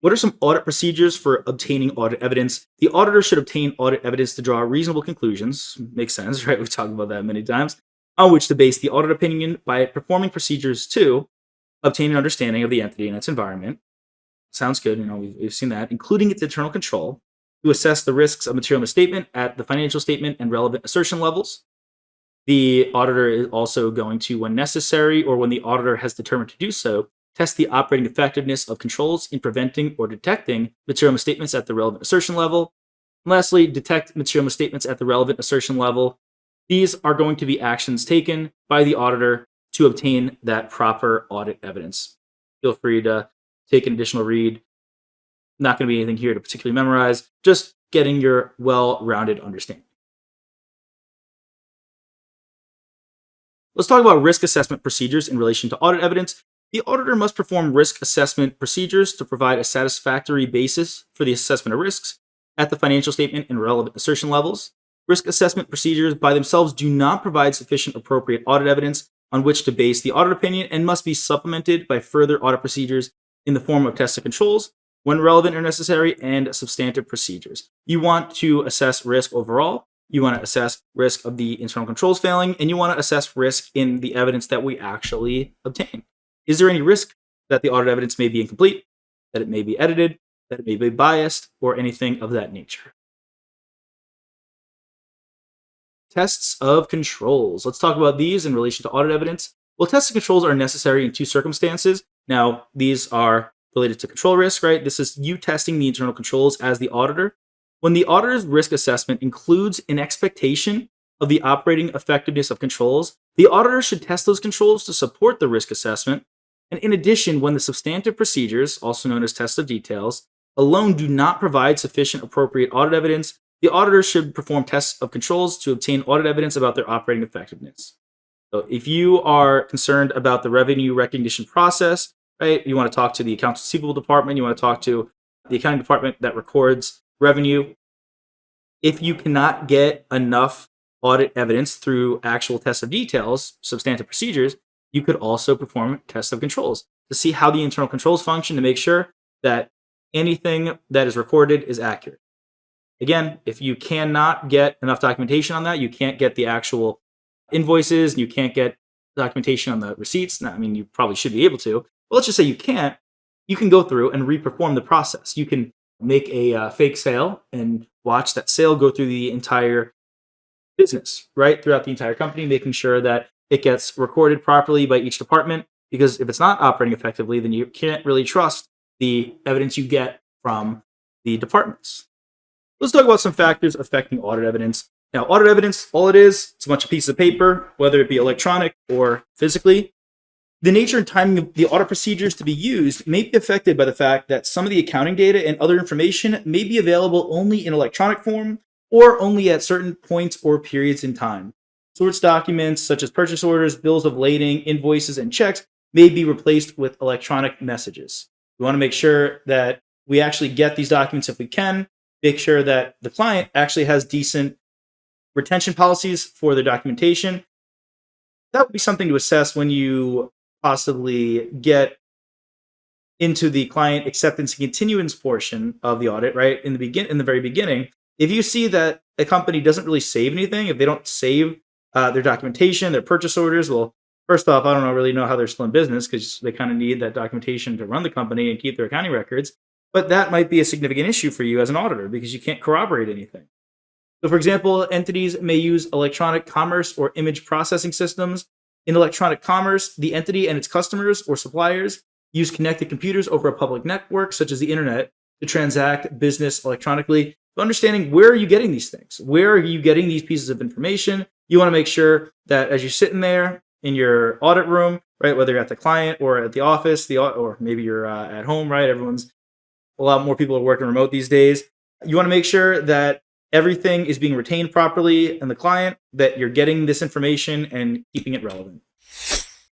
What are some audit procedures for obtaining audit evidence? The auditor should obtain audit evidence to draw reasonable conclusions. Makes sense, right? We've talked about that many times. On which to base the audit opinion by performing procedures to obtain an understanding of the entity and its environment. Sounds good. We've seen that, including its internal control, to assess the risks of material misstatement at the financial statement and relevant assertion levels. The auditor is also going to, when necessary or when the auditor has determined to do so, test the operating effectiveness of controls in preventing or detecting material misstatements at the relevant assertion level. And lastly, detect material misstatements at the relevant assertion level. These are going to be actions taken by the auditor to obtain that proper audit evidence. Feel free to take an additional read. Not going to be anything here to particularly memorize, just getting your well-rounded understanding. Let's talk about risk assessment procedures in relation to audit evidence. The auditor must perform risk assessment procedures to provide a satisfactory basis for the assessment of risks at the financial statement and relevant assertion levels. Risk assessment procedures by themselves do not provide sufficient appropriate audit evidence on which to base the audit opinion and must be supplemented by further audit procedures in the form of tests and controls when relevant or necessary and substantive procedures. You want to assess risk overall. You want to assess risk of the internal controls failing, and you want to assess risk in the evidence that we actually obtain. Is there any risk that the audit evidence may be incomplete, that it may be edited, that it may be biased, or anything of that nature? Tests of controls. Let's talk about these in relation to audit evidence. Well, tests of controls are necessary in two circumstances. Now, these are related to control risk, right? This is you testing the internal controls as the auditor. When the auditor's risk assessment includes an expectation of the operating effectiveness of controls, the auditor should test those controls to support the risk assessment. And in addition, when the substantive procedures, also known as tests of details, alone do not provide sufficient appropriate audit evidence, the auditor should perform tests of controls to obtain audit evidence about their operating effectiveness. So if you are concerned about the revenue recognition process, right, you want to talk to the accounts receivable department, you want to talk to the accounting department that records revenue. If you cannot get enough audit evidence through actual tests of details, substantive procedures, you could also perform tests of controls to see how the internal controls function to make sure that anything that is recorded is accurate. Again, if you cannot get enough documentation on that, you can't get the actual invoices, and you can't get documentation on the receipts. Now, I mean, you probably should be able to, but let's just say you can't, you can go through and re-perform the process. You can make a fake sale and watch that sale go through the entire business, right? Throughout the entire company, making sure that it gets recorded properly by each department. Because if it's not operating effectively, then you can't really trust the evidence you get from the departments. Let's talk about some factors affecting audit evidence. Now, audit evidence, all it is, it's a bunch of pieces of paper, whether it be electronic or physically. The nature and timing of the audit procedures to be used may be affected by the fact that some of the accounting data and other information may be available only in electronic form or only at certain points or periods in time. Source documents such as purchase orders, bills of lading, invoices, and checks may be replaced with electronic messages. We want to make sure that we actually get these documents if we can, make sure that the client actually has decent retention policies for their documentation. That would be something to assess when you possibly get into the client acceptance and continuance portion of the audit, right? In the very beginning, if you see that a company doesn't really save anything, if they don't save their documentation, their purchase orders, well, first off, I don't really know how they're still in business because they kind of need that documentation to run the company and keep their accounting records. But that might be a significant issue for you as an auditor because you can't corroborate anything. So, for example, entities may use electronic commerce or image processing systems. In electronic commerce, the entity and its customers or suppliers use connected computers over a public network, such as the internet, to transact business electronically. So understanding where are you getting these things? Where are you getting these pieces of information? You want to make sure that as you're sitting there in your audit room, right, whether you're at the client or at the office, or maybe you're at home, right? A lot more people are working remote these days. You want to make sure that everything is being retained properly in the client, that you're getting this information and keeping it relevant.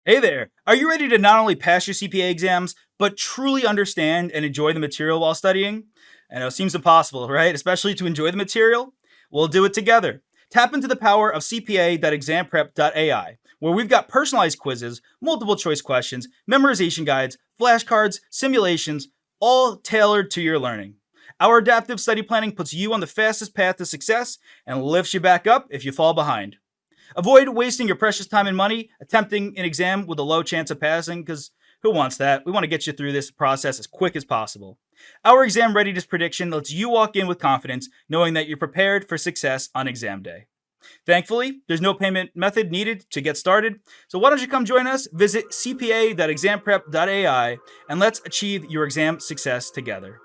Hey there! Are you ready to not only pass your CPA exams, but truly understand and enjoy the material while studying? I know it seems impossible, right? Especially to enjoy the material? We'll do it together. Tap into the power of CPA.examprep.ai, where we've got personalized quizzes, multiple choice questions, memorization guides, flashcards, simulations, all tailored to your learning. Our adaptive study planning puts you on the fastest path to success and lifts you back up if you fall behind. Avoid wasting your precious time and money attempting an exam with a low chance of passing, because who wants that? We want to get you through this process as quick as possible. Our exam readiness prediction lets you walk in with confidence, knowing that you're prepared for success on exam day. Thankfully, there's no payment method needed to get started, so why don't you come join us? Visit cpa.examprep.ai and let's achieve your exam success together.